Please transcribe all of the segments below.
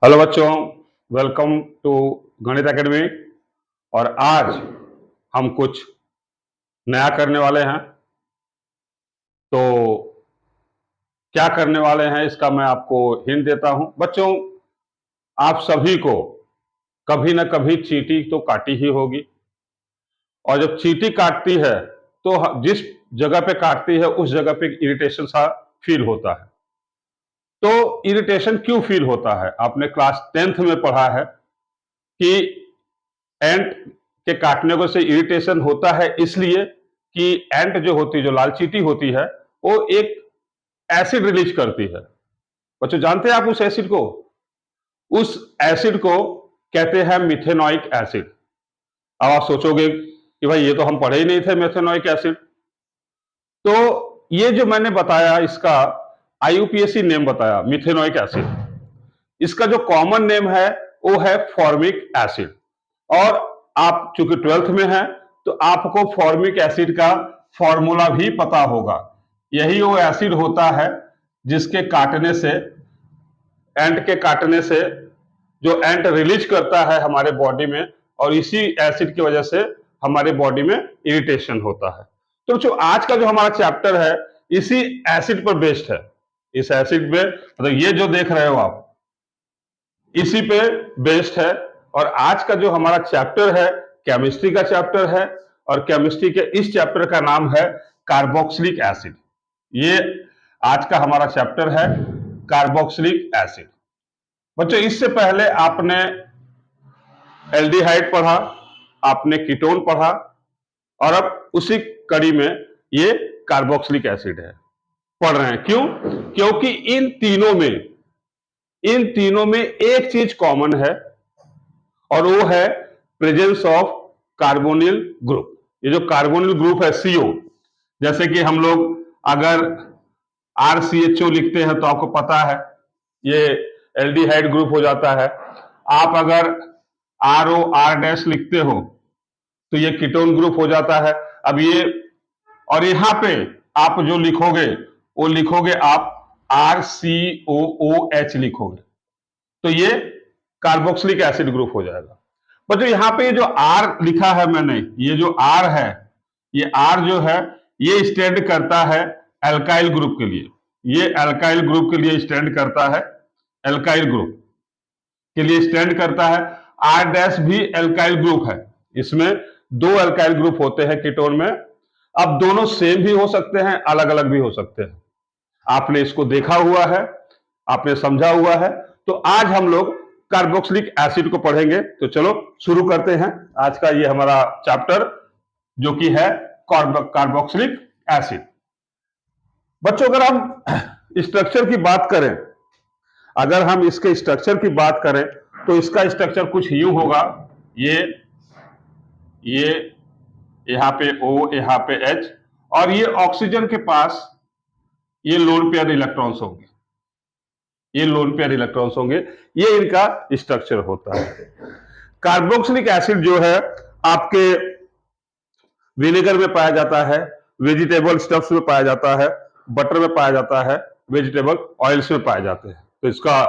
Hello बच्चों, welcome to गणित academy. और आज हम कुछ नया करने वाले हैं। तो क्या करने वाले हैं इसका मैं आपको हिंट देता हूं। बच्चों, आप सभी को कभी ना कभी चींटी तो काटी ही होगी। और जब चींटी काटती है तो जिस जगह पे काटती है उस जगह पे इरिटेशन सा फील होता है। तो इरिटेशन क्यों फील होता है? आपने क्लास 10th में पढ़ा है कि एंट के काटने को से इरिटेशन होता है, इसलिए कि एंट जो होती है, जो लाल चींटी होती है, वो एक एसिड रिलीज करती है। बच्चों, जानते हैं आप उस एसिड को? उस एसिड को कहते हैं मिथेनोइक एसिड। अब आप सोचोगे कि भाई ये तो हम पढ़े ही नहीं थे मिथेनोइक एसिड। तो ये जो मैंने बताया, इसका आईयूपीएसी नेम बताया, मिथेनोइक एसिड। इसका जो कॉमन नेम है वो है फॉर्मिक एसिड। और आप चूंकि 12th में हैं तो आपको फॉर्मिक एसिड का फॉर्मूला भी पता होगा। यही वो एसिड होता है जिसके काटने से, एंट के काटने से जो एंट रिलीज करता है हमारे बॉडी में, और इसी एसिड की वजह से हमारे बॉडी में इरिटेशन होता है। तो जो आज का जो हमारा चैप्टर है इसी एसिड पर बेस्ड है। इस एसिड में मतलब ये जो देख रहे हो आप, इसी पे बेस्ड है। और आज का जो हमारा चैप्टर है केमिस्ट्री का चैप्टर है, और केमिस्ट्री के इस चैप्टर का नाम है कार्बोक्सिलिक एसिड। ये आज का हमारा चैप्टर है कार्बोक्सिलिक एसिड। बच्चों, इससे पहले आपने एल्डिहाइड पढ़ा, आपने कीटोन पढ़ा, और अब उसी कड़ी में ये कार्बोक्सिलिक एसिड है पढ़ रहे हैं। क्यों? क्योंकि इन तीनों में एक चीज कॉमन है, और वो है प्रेजेंस ऑफ कार्बोनिल ग्रुप। ये जो कार्बोनिल ग्रुप है सीओ, जैसे कि हम लोग अगर RCHO लिखते हैं तो आपको पता है ये एल्डिहाइड ग्रुप हो जाता है। आप अगर ROR- लिखते हो तो ये कीटोन ग्रुप हो जाता है। अब ये, और यहां पे आप जो लिखोगे वो लिखोगे आप RCOOH लिखोगे, तो ये कार्बोक्सिलिक एसिड ग्रुप हो जाएगा। पर जो यहाँ पे जो आर लिखा है मैंने, ये जो आर है, ये आर जो है ये स्टैंड करता है एल्काइल ग्रुप के लिए। ये एल्काइल ग्रुप के लिए स्टैंड करता है, एल्काइल ग्रुप के लिए स्टैंड करता है। R- भी एल्काइल ग्रुप है। इसमें दो एल्काइल ग्रुप होते हैं कीटोन में। अब दोनों सेम भी हो सकते हैं, अलग अलग भी हो सकते हैं। आपने इसको देखा हुआ है, आपने समझा हुआ है। तो आज हम लोग कार्बोक्सिलिक एसिड को पढ़ेंगे। तो चलो शुरू करते हैं आज का ये हमारा चैप्टर, जो कि है कार्बोक्सिलिक एसिड। बच्चों, अगर हम स्ट्रक्चर की बात करें, अगर हम इसके स्ट्रक्चर की बात करें तो इसका स्ट्रक्चर कुछ यूं होगा। ये यहां पे O, यहां पे H, और ये ऑक्सीजन के पास ये लोन पेयर इलेक्ट्रॉन्स होंगे। ये लोन पेयर इलेक्ट्रॉन्स होंगे, ये इनका स्ट्रक्चर होता है। कार्बोक्सिलिक एसिड जो है आपके विनेगर में पाया जाता है, वेजिटेबल स्टफ्स में पाया जाता है, बटर में पाया जाता है, वेजिटेबल ऑयल्स में पाए जाते हैं। तो इसका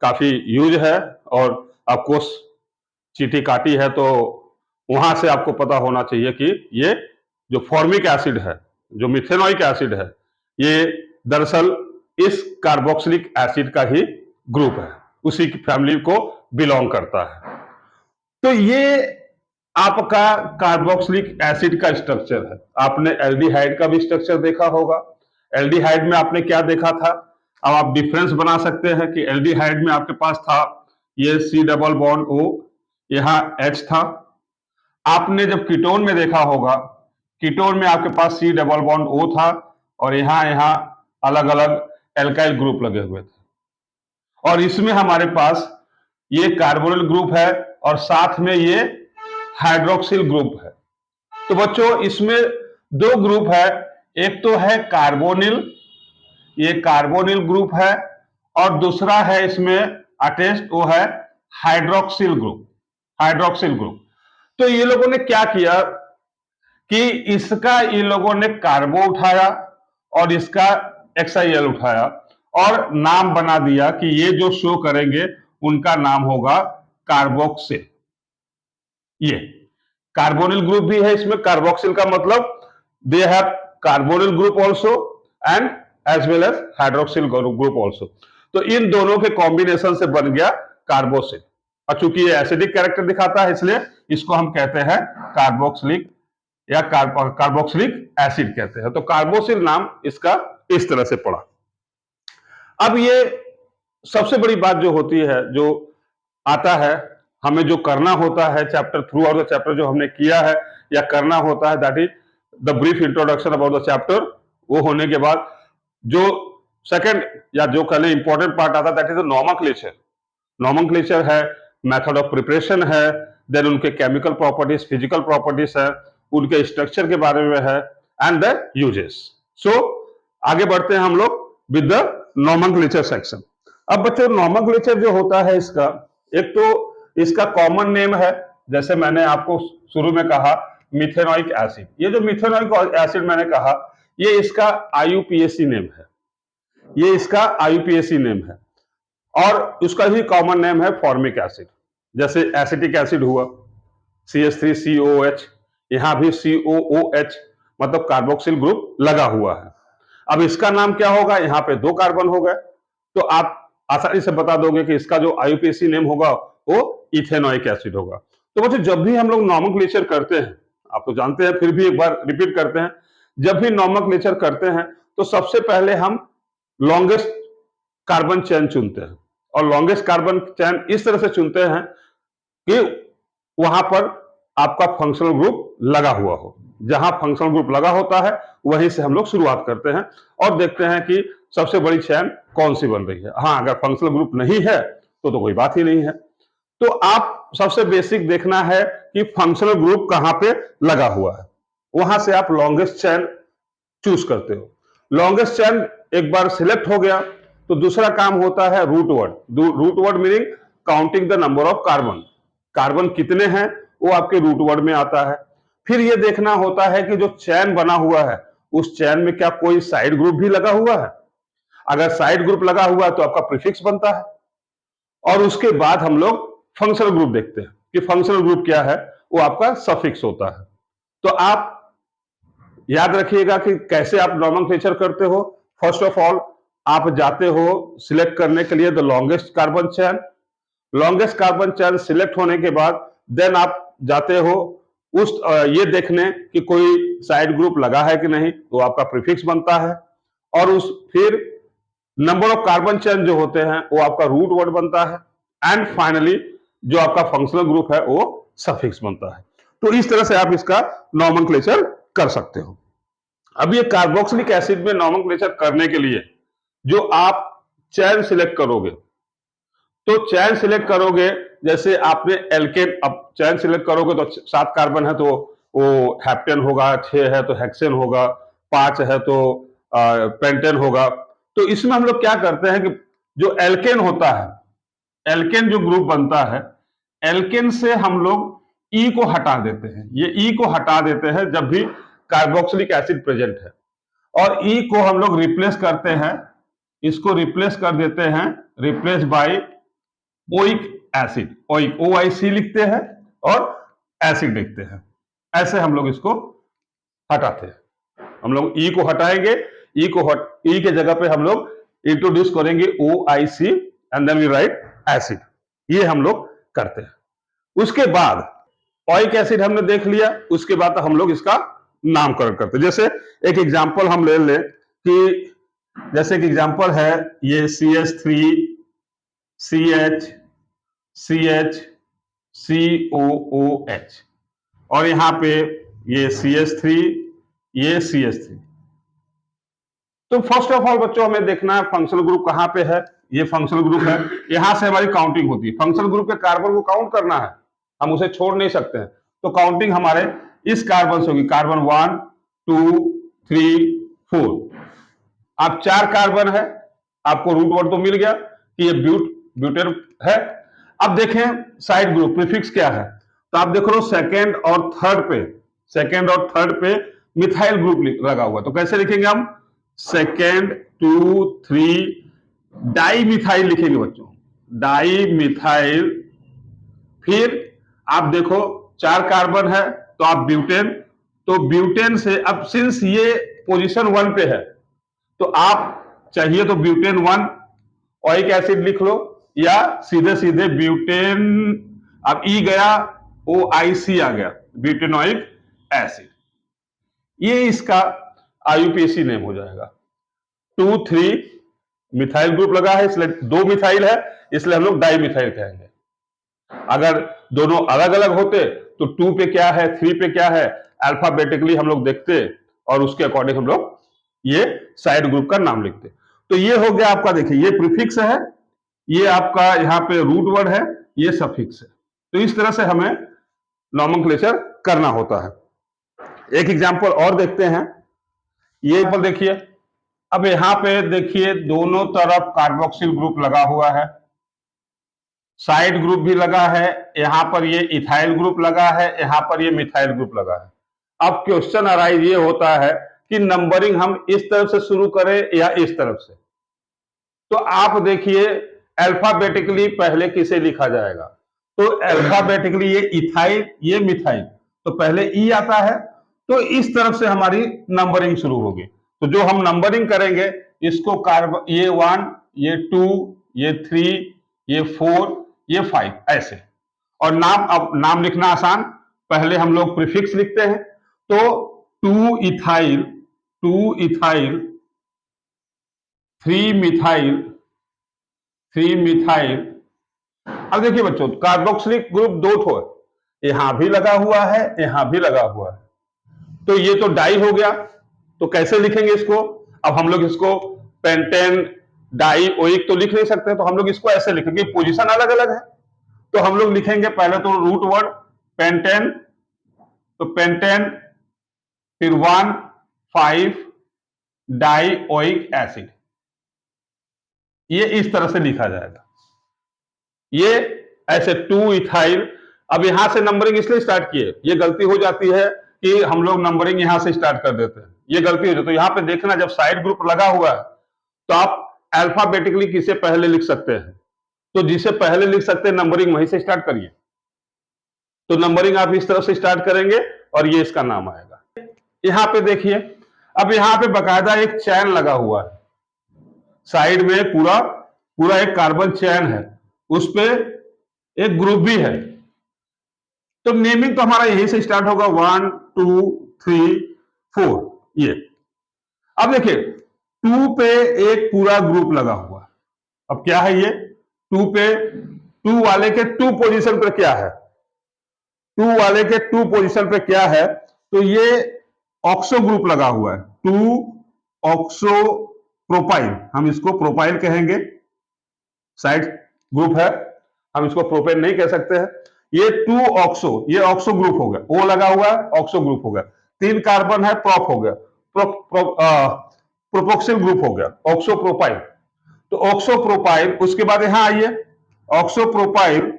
काफी यूज है। और ऑफकोर्स चींटी काटी है तो वहां से आपको पता होना चाहिए कि ये जो फॉर्मिक एसिड है, जो मिथेनोइक एसिड है, ये दरअसल इस कार्बोक्सिलिक एसिड का ही ग्रुप है, उसी की फैमिली को बिलोंग करता है। तो ये आपका कार्बोक्सिलिक एसिड का स्ट्रक्चर है। आपने एल्डिहाइड का भी स्ट्रक्चर देखा होगा। एल्डिहाइड में आपने क्या देखा था? अब आप डिफरेंस बना सकते हैं कि एल्डिहाइड में आपके पास था ये C डबल बॉन्ड O, यहां H था। आपने जब कीटोन में देखा होगा, कीटोन में आपके पास C डबल बॉन्ड O था, और यहां यहां अलग अलग एल्काइल ग्रुप लगे हुए थे। और इसमें हमारे पास ये कार्बोनिल ग्रुप है, और साथ में ये हाइड्रोक्सिल ग्रुप है। तो बच्चों, इसमें दो ग्रुप है। एक तो है कार्बोनिल, ये कार्बोनिल ग्रुप है, और दूसरा है इसमें अटैच्ड, वो है हाइड्रोक्सिल ग्रुप, हाइड्रोक्सिल ग्रुप। तो ये लोगों ने क्या किया कि इसका ये लोगों ने कार्बो उठाया और इसका XIL उठाया, और नाम बना दिया कि ये जो शो करेंगे उनका नाम होगा कार्बोक्सिल। ये कार्बोनिल ग्रुप भी है इसमें। कार्बोक्सिल का मतलब they have carbonyl group also and as well as hydroxyl group also. तो इन दोनों के कॉम्बिनेशन से बन गया कार्बोसिल। और चूंकि ये एसिडिक कैरेक्टर दिखाता है इसलिए इसको हम कहते हैं कार्बोक्सिलिक या कार्बोक्सिलिक एसिड कहते हैं। तो कार्बोसिल नाम इसका इस तरह से पड़ा। अब ये सबसे बड़ी बात जो होती है, जो आता है, हमें जो करना होता है chapter through out the chapter जो हमने किया है या करना होता है, that is the brief introduction about the chapter. वो होने के बाद जो सेकंड या जो पहले इंपॉर्टेंट पार्ट आता है that is the nomenclature. Nomenclature है, मेथड ऑफ प्रिपरेशन है, देन उनके केमिकल प्रॉपर्टीज, फिजिकल प्रॉपर्टीज है, उनके स्ट्रक्चर के बारे में है एंड द यूजेस। सो आगे बढ़ते हैं हम लोग विद द नॉमेनक्लेचर सेक्शन। अब बच्चों नॉमेनक्लेचर जो होता है इसका, एक तो इसका कॉमन नेम है, जैसे मैंने आपको शुरू में कहा मिथेनोइक एसिड। ये जो मिथेनोइक एसिड मैंने कहा, ये इसका आईयूपीएसी नेम है। ये इसका आईयूपीएसी नेम है और उसका ही कॉमन नेम है फॉर्मिक एसिड। जैसे एसिटिक एसिड हुआ CH3COOH, यहां भी COOH मतलब कार्बोक्सिल ग्रुप लगा हुआ है। अब इसका नाम क्या होगा, यहां पे 2 कार्बन हो गए, तो आप आसानी से बता दोगे कि इसका जो आईयूपीएसी नेम होगा वो इथेनोइक एसिड होगा। तो बच्चों जब भी हम लोग नॉमेनक्लेचर करते हैं, आप तो जानते हैं, फिर भी एक बार रिपीट करते हैं, जब भी नॉमेनक्लेचर करते हैं तो सबसे पहले हम लॉन्गेस्ट कार्बन चेन चुनते हैं। और लॉन्गेस्ट कार्बन चेन इस तरह से चुनते हैं कि वहां पर आपका फंक्शनल ग्रुप लगा हुआ हो। जहां फंक्शनल ग्रुप लगा होता है वहीं से हम लोग शुरुआत करते हैं और देखते हैं कि सबसे बड़ी चेन कौन सी बन रही है। हाँ, अगर फंक्शनल ग्रुप नहीं है तो कोई बात ही नहीं है। तो आप सबसे बेसिक देखना है कि फंक्शनल ग्रुप कहां पे लगा हुआ है, वहां से आप लॉन्गेस्ट चेन चूज करते हो। लॉन्गेस्ट चेन एक बार सिलेक्ट हो गया तो दूसरा काम होता है root word. Root word meaning counting the number of carbon. Carbon कितने हैं वो आपके रूट वर्ड में आता है। फिर यह देखना होता है कि जो चेन बना हुआ है उस चेन में क्या कोई साइड ग्रुप भी लगा हुआ है। अगर साइड ग्रुप लगा हुआ है तो आपका प्रीफिक्स बनता है। और उसके बाद हम लोग फंक्शनल ग्रुप देखते हैं कि फंक्शनल ग्रुप क्या है, वो आपका सफिक्स होता है। तो आप याद रखिएगा कि कैसे आप नॉमेनक्लेचर करते हो। फर्स्ट ऑफ ऑल आप जाते हो सिलेक्ट करने के लिए the longest carbon chain. Longest carbon chain select होने के बाद देन आप जाते हो उस ये देखने कि कोई साइड ग्रुप लगा है कि नहीं, तो आपका प्रीफिक्स बनता है। और उस फिर नंबर ऑफ कार्बन चेन जो होते हैं वो आपका रूट वर्ड बनता है एंड फाइनली जो आपका फंक्शनल ग्रुप है वो सफिक्स बनता है। तो इस तरह से आप इसका नॉमेनक्लेचर कर सकते हो। अब ये कार्बोक्सिलिक एसिड में नॉमेनक्लेचर करने के लिए जो आप चेन सिलेक्ट करोगे, तो चेन सिलेक्ट करोगे, जैसे आपने एल्केन, अब चेन सिलेक्ट करोगे तो 7 कार्बन है तो वो हेप्टेन होगा, 6 है तो हेक्सेन होगा, 5 है तो पेंटेन होगा। तो इसमें हम लोग क्या करते हैं कि जो एल्केन होता है, एल्केन जो ग्रुप बनता है, एल्केन से हम लोग ई को हटा देते हैं। ये ई को हटा देते हैं जब भी कार्बोक्सिलिक एसिड प्रेजेंट है, और ई को हम लोग रिप्लेस करते हैं, इसको रिप्लेस कर देते हैं, replace by oic acid. Oic OIC लिखते हैं और एसिड लिखते हैं। ऐसे हम लोग इसको हटाते हैं। हम लोग ई को हटाएंगे, ई के जगह पे हम लोग इंट्रोड्यूस करेंगे OIC and then we write acid. ये हम लोग करते हैं। उसके बाद ओइक एसिड हमने देख लिया, उसके बाद हम लोग इसका नामकरण करते हैं। जैसे एक एग्जांपल हम ले लें कि जैसे कि एग्जांपल है ये CH3 CH CH COOH और यहां पे ये CH3 ये CH3। तो फर्स्ट ऑफ ऑल बच्चों हमें देखना है फंक्शनल ग्रुप कहां पे है। ये फंक्शनल ग्रुप है, यहां से हमारी काउंटिंग होती है। फंक्शनल ग्रुप के कार्बन को काउंट करना है, हम उसे छोड़ नहीं सकते हैं। तो काउंटिंग हमारे इस कार्बन से होगी, कार्बन 1 2 3 4। अब 4 कार्बन है, आपको रूट वर्ड तो मिल गया कि ये ब्यूटेन है। अब देखें साइड ग्रुप प्रीफिक्स क्या है, तो आप देख लो सेकेंड और थर्ड पे मिथाइल ग्रुप लगा हुआ है। तो कैसे लिखेंगे हम, सेकेंड 2 3 डाई मिथाइल लिखेंगे बच्चों। डाई मिथाइल, फिर आप देखो 4 कार्बन है तो आप ब्यूटेन, तो ब्यूटेन से अब सिंस ये पोजीशन 1 पे है तो आप चाहिए तो ब्यूटेन 1 ऑइक एसिड लिख लो, या सीधे सीधे ब्यूटेन, अब ई गया ओ आई सी आ गया, ब्यूटेनोइक एसिड, ये इसका आईयूपीएसी नेम हो जाएगा। 2,3 मिथाइल ग्रुप लगा है इसलिए 2 मिथाइल है, इसलिए हम लोग डाई मिथाइल कहेंगे। अगर दोनों अलग अलग होते तो 2 पे क्या है 3 पे क्या है अल्फाबेटिकली हम लोग देखते और उसके अकॉर्डिंग हम लोग ये साइड ग्रुप का नाम लिखते। तो ये हो गया आपका, देखिए ये प्रीफिक्स है, ये आपका यहाँ पे रूट वर्ड है, ये सफिक्स है। तो इस तरह से हमें नॉमेनक्लेचर करना होता है। एक एग्जांपल और देखते हैं, ये पर देखिए, अब यहां पे देखिए दोनों तरफ कार्बोक्सिल ग्रुप लगा हुआ है, साइड ग्रुप भी लगा है, यहां पर ये इथाइल ग्रुप लगा है, यहां पर ये मिथाइल ग्रुप लगा है। अब क्वेश्चन अराइज ये होता है कि नंबरिंग हम इस तरफ से शुरू करें या इस तरफ से। तो आप देखिए अल्फाबेटिकली पहले किसे लिखा जाएगा, तो अल्फाबेटिकली ये इथाइल ये मिथाइल, तो पहले ई आता है, तो इस तरफ से हमारी नंबरिंग शुरू होगी। तो जो हम नंबरिंग करेंगे इसको कार्बन, ये 1 ये 2 ये 3 ये 4 ये 5 ऐसे। और नाम, अब नाम लिखना आसान, पहले हम लोग प्रीफिक्स लिखते हैं, तो 2 इथाइल 3 मिथाइल 3 मिथाइल। अब देखिए बच्चों कार्बोक्सिलिक ग्रुप 2 ठो है, यहां भी लगा हुआ है यहां भी लगा हुआ है, तो ये तो डाई हो गया। तो कैसे लिखेंगे इसको, अब हम लोग इसको पेंटेन डाई ओइक तो लिख नहीं सकते, तो हम लोग इसको ऐसे लिखेंगे, पोजीशन अलग अलग है, तो हम लोग लिखेंगे पहले तो रूट वर्ड पेंटेन, तो पेंटेन, फिर 1,5 डाई ओइक एसिड, ये इस तरह से लिखा जाएगा। ये ऐसे 2 इथाइल। अब यहां से नंबरिंग इसलिए स्टार्ट किए, ये गलती हो जाती है कि हम लोग नंबरिंग यहां से स्टार्ट कर देते हैं, ये गलती हो जाती है। तो यहां पे देखना जब साइड ग्रुप लगा हुआ है तो आप अल्फाबेटिकली किसे पहले लिख सकते हैं, तो जिसे पहले लिख सकते हैं नंबरिंग वहीं से स्टार्ट करिए। तो नंबरिंग आप इस तरह से स्टार्ट करेंगे और ये इसका नाम आएगा। यहां पे देखिए, अब यहां पे बकायदा एक चैन लगा हुआ है, साइड में पूरा पूरा एक कार्बन चैन है, उस पे एक ग्रुप भी है, तो नेमिंग तो हमारा यहीं से स्टार्ट होगा 1 2 3 4 ये। अब देखिए 2 पे एक पूरा ग्रुप लगा हुआ है, अब क्या है ये 2 पे, 2 वाले के 2 पोजीशन पर क्या है, 2 वाले के 2 पोजीशन पे क्या है, तो ये ऑक्सो ग्रुप लगा हुआ है, 2 ऑक्सो प्रोपाइल, हम इसको प्रोपाइल कहेंगे, साइड ग्रुप है, हम इसको प्रोपेन नहीं कह सकते हैं। ये 2 ऑक्सो, ये ऑक्सो ग्रुप हो गया, ओ लगा हुआ है ऑक्सो ग्रुप हो गया, 3 कार्बन है प्रॉप हो गया, प्रोपोक्सिल ग्रुप हो गया, ऑक्सो प्रोपाइल। तो ऑक्सो प्रोपाइल, उसके बाद यहां आइए ऑक्सो प्रोपाइल,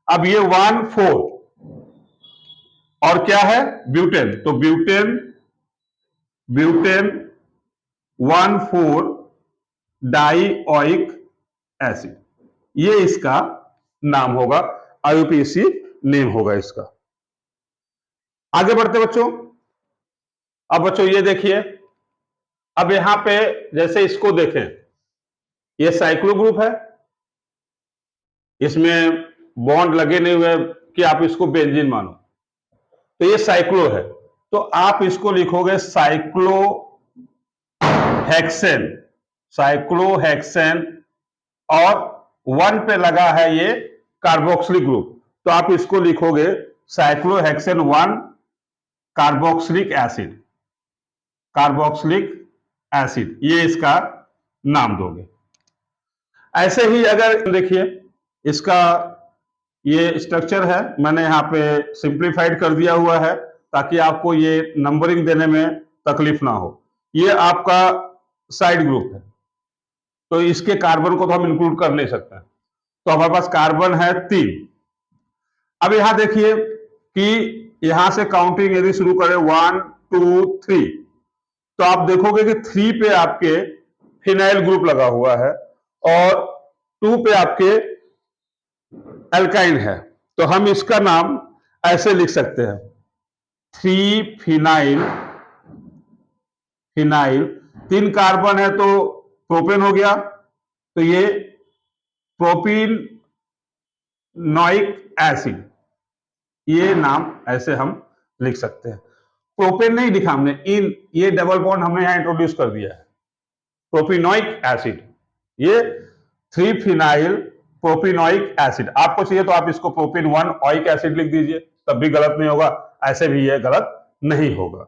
अब ये 1 4 और क्या है ब्यूटेन, तो ब्यूटेन 1 4 डाई ओइक एसिड, ये इसका नाम होगा, आईयूपीएसी नेम होगा इसका। आगे बढ़ते बच्चों, अब बच्चों ये देखिए, अब यहां पे जैसे इसको देखें, ये साइक्लो ग्रुप है, इसमें बॉन्ड लगे नहीं हुए कि आप इसको बेंजीन मानो, तो ये साइक्लो है, तो आप इसको लिखोगे साइक्लोहेक्सेन, साइक्लोहेक्सेन, और 1 पे लगा है ये कार्बोक्सिलिक ग्रुप, तो आप इसको लिखोगे cyclohexane 1 carboxylic acid, carboxylic acid, ये इसका नाम दोगे। ऐसे ही अगर देखिए इसका ये स्ट्रक्चर है, मैंने यहां पे सिंप्लीफाइड कर दिया हुआ है ताकि आपको ये नंबरिंग देने में तकलीफ ना हो। ये आपका साइड ग्रुप है, तो इसके कार्बन को तो हम इंक्लूड कर नहीं सकते, तो हमारे पास कार्बन है 3। अब यहां देखिए कि यहां से काउंटिंग यदि शुरू करें 1 2 3, तो आप देखोगे कि 3 पे आपके फिनाइल ग्रुप लगा हुआ है और 2 पे आपके एल्काइन है, तो हम इसका नाम ऐसे लिख सकते हैं, 3 फिनाइल, फिनाइल, 3 कार्बन है तो प्रोपेन हो गया, तो ये प्रोपिनोइक एसिड, ये नाम ऐसे हम लिख सकते हैं। प्रोपेन नहीं लिखा हमने, इन ये डबल बॉन्ड हमने यहां इंट्रोड्यूस कर दिया है, प्रोपिनोइक एसिड, ये 3 फिनाइल प्रोपिनोइक एसिड। आपको चाहिए तो आप इसको प्रोपिन 1 ऑइक एसिड लिख दीजिए, तब भी गलत नहीं होगा, ऐसे भी ये गलत नहीं होगा।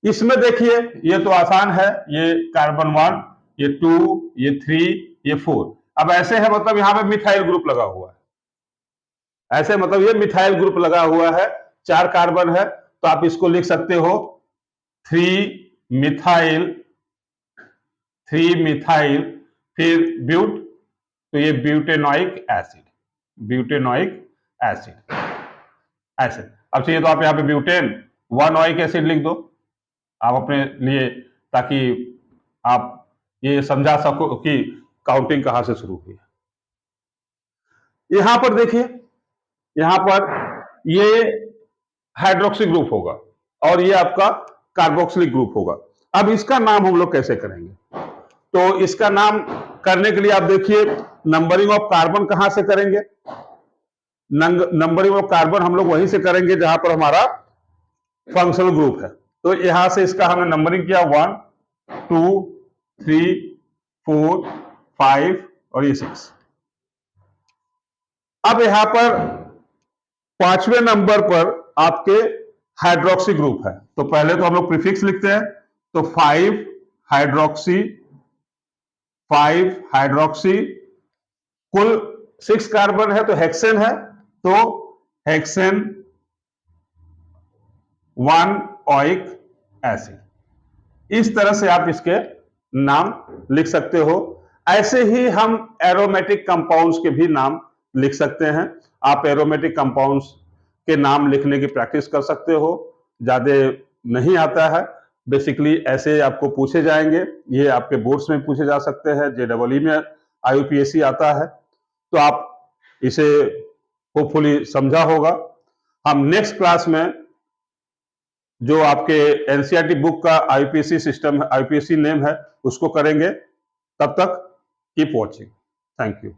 इसमें देखिए ये तो आसान है, ये कार्बन 1, ये 2, ये 3, ये 4। अब ऐसे है मतलब यहां पे मिथाइल ग्रुप लगा हुआ है, ऐसे मतलब ये मिथाइल ग्रुप लगा हुआ है, 4 कार्बन है, तो आप इसको लिख सकते हो 3 मिथाइल, 3 मिथाइल, फिर ब्यूट, तो ये ब्यूटेनोइक एसिड, ब्यूटेनोइक एसिड ऐसे। अब चाहिए तो आप यहाँ पे ब्यूटेन 1 ऑइक एसिड लिख दो आप अपने लिए, ताकि आप ये समझा सको कि काउंटिंग कहां से शुरू हुई है। यहां पर देखिए, यहां पर ये हाइड्रोक्सी ग्रुप होगा और ये आपका कार्बोक्सिलिक ग्रुप होगा। अब इसका नाम हम लोग कैसे करेंगे, तो इसका नाम करने के लिए आप देखिए नंबरिंग ऑफ कार्बन कहां से करेंगे, नंबरिंग ऑफ कार्बन हम लोग वहीं से करेंगे जहां पर हमारा फंक्शनल ग्रुप है। तो यहां से इसका हमने नंबरिंग किया 1, 2, 3, 4, 5 और ये 6। अब यहां पर 5वें नंबर पर आपके हाइड्रोक्सी ग्रुप है, तो पहले तो हम लोग प्रीफिक्स लिखते हैं, तो 5 हाइड्रोक्सी, 5 हाइड्रोक्सी, कुल 6 कार्बन है तो हेक्सेन है, तो हेक्सेन 1 ऑइक एसिड। इस तरह से आप इसके नाम लिख सकते हो। ऐसे ही हम एरोमेटिक कंपाउंड्स के भी नाम लिख सकते हैं। आप एरोमेटिक कंपाउंड्स के नाम लिखने की प्रैक्टिस कर सकते हो, ज्यादा नहीं आता है, बेसिकली ऐसे आपको पूछे जाएंगे, ये आपके बोर्ड्स में पूछे जा सकते हैं, JEE में IUPAC आता है, तो आप इसे होपफुली समझा होगा। हम नेक्स्ट क्लास में जो आपके एनसीईआरटी बुक का IUPAC सिस्टम, IUPAC नेम है, उसको करेंगे। तब तक कीप वॉचिंग। Thank you.